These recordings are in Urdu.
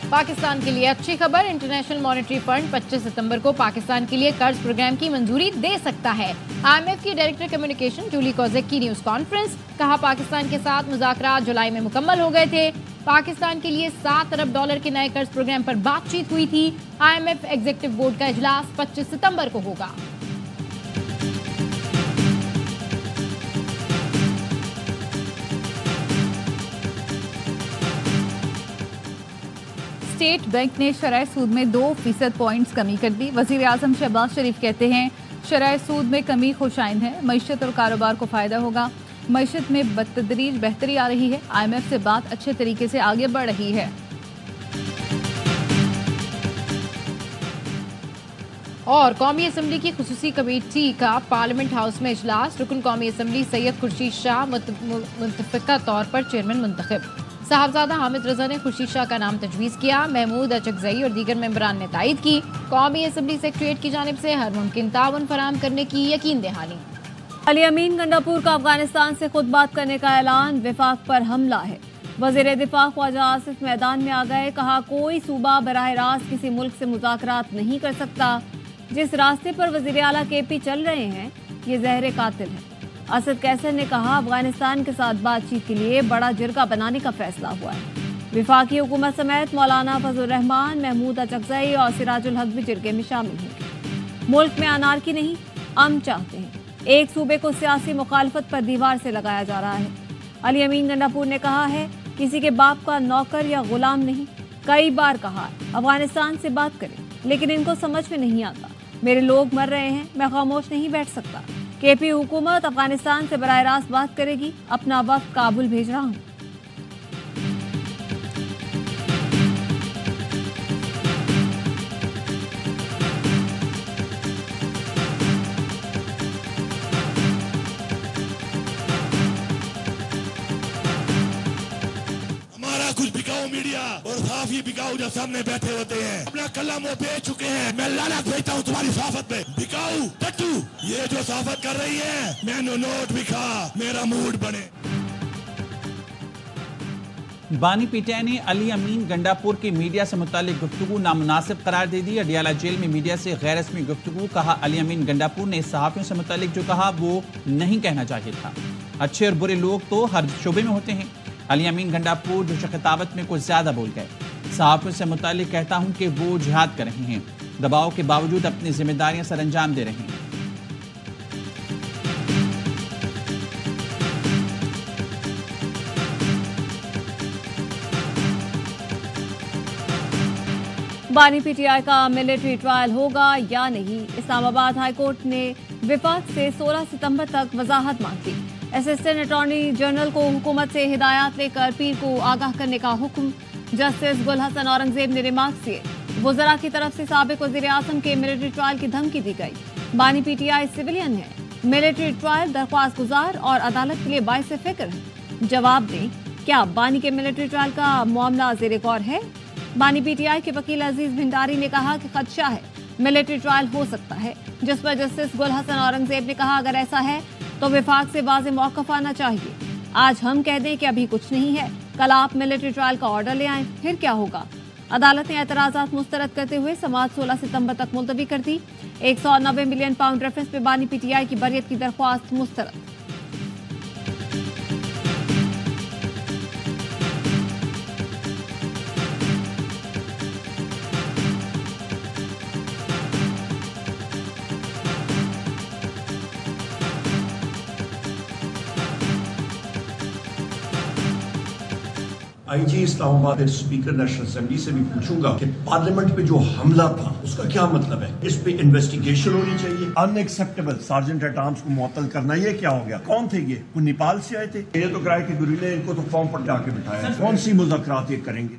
پاکستان کے لیے اچھی خبر، انٹرنیشنل مانیٹری فنڈ 25 ستمبر کو پاکستان کے لیے قرض پروگرام کی منظوری دے سکتا ہے۔ IMF کی ڈائریکٹر کمیونیکیشن جولی کوزک کی نیوز کانفرنس، کہا پاکستان کے ساتھ مذاکرات جولائی میں مکمل ہو گئے تھے۔ پاکستان کے لیے $7 ارب کے نئے قرض پروگرام پر بات چیت ہوئی تھی۔ IMF ایگزیکٹو بورڈ کا اجلاس 25 ستمبر کو ہوگا۔ اسٹیٹ بینک نے شرح سود میں 2% پوائنٹس کمی کر دی۔ وزیر اعظم شہباز شریف کہتے ہیں شرح سود میں کمی خوش آئند ہے، معیشت اور کاروبار کو فائدہ ہوگا۔ معیشت میں بتدریج بہتری آ رہی ہے، IMF سے بات اچھے طریقے سے آگے بڑھ رہی ہے۔ اور قومی اسمبلی کی خصوصی کمیٹی کا پارلیمنٹ ہاؤس میں اجلاس، رکن قومی اسمبلی سید خورشید شاہ متفقہ طور پر چیئرمین منتخب۔ صاحبزادہ حامد رضا نے خورشید شاہ کا نام تجویز کیا، محمود اچکزئی اور دیگر ممبران نے تائید کی۔ قومی اسمبلی سیکریٹریٹ کی جانب سے ہر ممکن تعاون فراہم کرنے کی یقین دہانی۔ علی امین گنڈاپور کا افغانستان سے خود بات کرنے کا اعلان، وفاق پر حملہ ہے۔ وزیر دفاع خواجہ آصف میدان میں آ گئے، کہا کوئی صوبہ براہ راست کسی ملک سے مذاکرات نہیں کر سکتا۔ جس راستے پر وزیر اعلیٰ KP چل رہے ہیں یہ زہر قاتل ہے۔ اسد قیصر نے کہا افغانستان کے ساتھ بات چیت کے لیے بڑا جرگہ بنانے کا فیصلہ ہوا ہے۔ وفاقی حکومت سمیت مولانا فضل الرحمان، محمود اچکزئی اور سراج الحق بھی جرگے میں شامل ہوں۔ ملک میں انارکی نہیں، امن چاہتے ہیں۔ ایک صوبے کو سیاسی مخالفت پر دیوار سے لگایا جا رہا ہے۔ علی امین گنڈاپور نے کہا ہے کسی کے باپ کا نوکر یا غلام نہیں۔ کئی بار کہا افغانستان سے بات کریں لیکن ان کو سمجھ میں نہیں آتا۔ میرے لوگ مر رہے ہیں، میں خاموش نہیں بیٹھ سکتا۔ KP حکومت افغانستان سے براہ راست بات کرے گی، اپنا وفد کابل بھیج رہا ہوں۔ ہمارا کچھ بکاؤ میڈیا اور صحافی بکاؤ جب سامنے بیٹھے ہوتے ہیں، اپنا قلم وہ بیچ چکے ہیں۔ میں لعنت بھیجتا ہوں تمہاری صحافت پہ، بکاؤ ٹٹو یہ جو صحافت کر رہی ہے، میں نے نوٹ بھی کھا، میرا موڈ بنے۔ بانی پی ٹی آئی نے علی امین گنڈاپور کی میڈیا سے متعلق گفتگو نامناسب قرار دے دی۔ اڈیالہ جیل میں میڈیا سے غیر رسمی گفتگو، کہا علی امین گنڈاپور نے صحافیوں سے متعلق جو کہا وہ نہیں کہنا چاہیے تھا۔ اچھے اور برے لوگ تو ہر شعبے میں ہوتے ہیں۔ علی امین گنڈاپور جو خطابت میں کچھ زیادہ بول گئے۔ صحافیوں سے متعلق کہتا ہوں کہ وہ جہاد کر رہے ہیں، دباؤ کے باوجود اپنی ذمہ داریاں سر انجام دے رہے ہیں۔ بانی PTI کا ملٹری ٹرائل ہوگا یا نہیں؟ اسلام آباد ہائی کورٹ نے وفاق سے 16 ستمبر تک وضاحت مانگ لی۔ اسسٹنٹ اٹارنی جنرل کو حکومت سے ہدایات لے کر پیر کو آگاہ کرنے کا حکم۔ جسٹس گل حسن اورنگزیب نے ریمارکس کیے، وزراء کی طرف سے سابق وزیر اعظم کے ملٹری ٹرائل کی دھمکی دی گئی۔ بانی PTI سویلین ہے، ملٹری ٹرائل درخواست گزار اور عدالت کے لیے باعث فکر ہے۔ جواب دیں، کیا بانی کے ملٹری ٹرائل کا معاملہ زیر غور ہے؟ بانی PTI کے وکیل عزیز بھنڈاری نے کہا کہ خدشہ ہے ملٹری ٹرائل ہو سکتا ہے، جس پر جسٹس گل حسن اورنگزیب نے کہا اگر ایسا ہے تو وفاق سے واضح موقف آنا چاہیے۔ آج ہم کہہ دیں کہ ابھی کچھ نہیں ہے، کل آپ ملٹری ٹرائل کا آرڈر لے آئیں، پھر کیا ہوگا؟ عدالت نے اعتراضات مسترد کرتے ہوئے سماعت 16 ستمبر تک ملتوی کر دی۔ 190 ملین پاؤنڈ ریفرنس پہ بانی PTI کی بریت کی درخواست مسترد۔ IG اسلام آباد اسپیکر نیشنل اسمبلی سے بھی پوچھوں گا کہ پارلیمنٹ پہ جو حملہ تھا اس کا کیا مطلب ہے؟ اس پہ انویسٹیگیشن ہونی چاہیے۔ ان ایکسیپٹیبل سارجنٹ ایٹ آرمز کو معطل کرنا، یہ کیا ہو گیا؟ کون تھے یہ؟ وہ نیپال سے آئے تھے؟ یہ تو کرائے کہ گریلے ان کو تو فارم پر جا کے بٹھایا، کون سی مذاکرات یہ کریں گے؟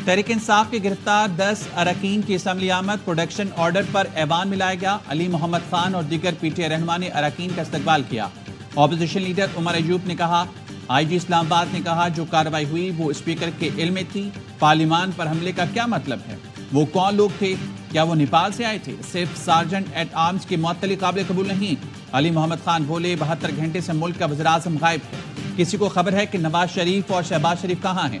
تحریک انصاف کے گرفتار 10 اراکین کی اسمبلی آمد، پروڈکشن آرڈر پر ایوان میں لایا گیا۔ علی محمد خان اور دیگر PTI رہنما نے اراکین کا استقبال کیا۔ اپوزیشن لیڈر عمر ایوب نے کہا IG اسلام آباد نے کہا جو کارروائی ہوئی وہ اسپیکر کے علم میں تھی، پارلیمان پر حملے کا کیا مطلب ہے؟ وہ کون لوگ تھے؟ کیا وہ نیپال سے آئے تھے؟ صرف سارجنٹ ایٹ آرمز کی معطلی قابل قبول نہیں۔ علی محمد خان بولے 72 گھنٹے سے ملک کا وزیر اعظم غائب ہے، کسی کو خبر ہے کہ نواز شریف اور شہباز شریف کہاں ہیں؟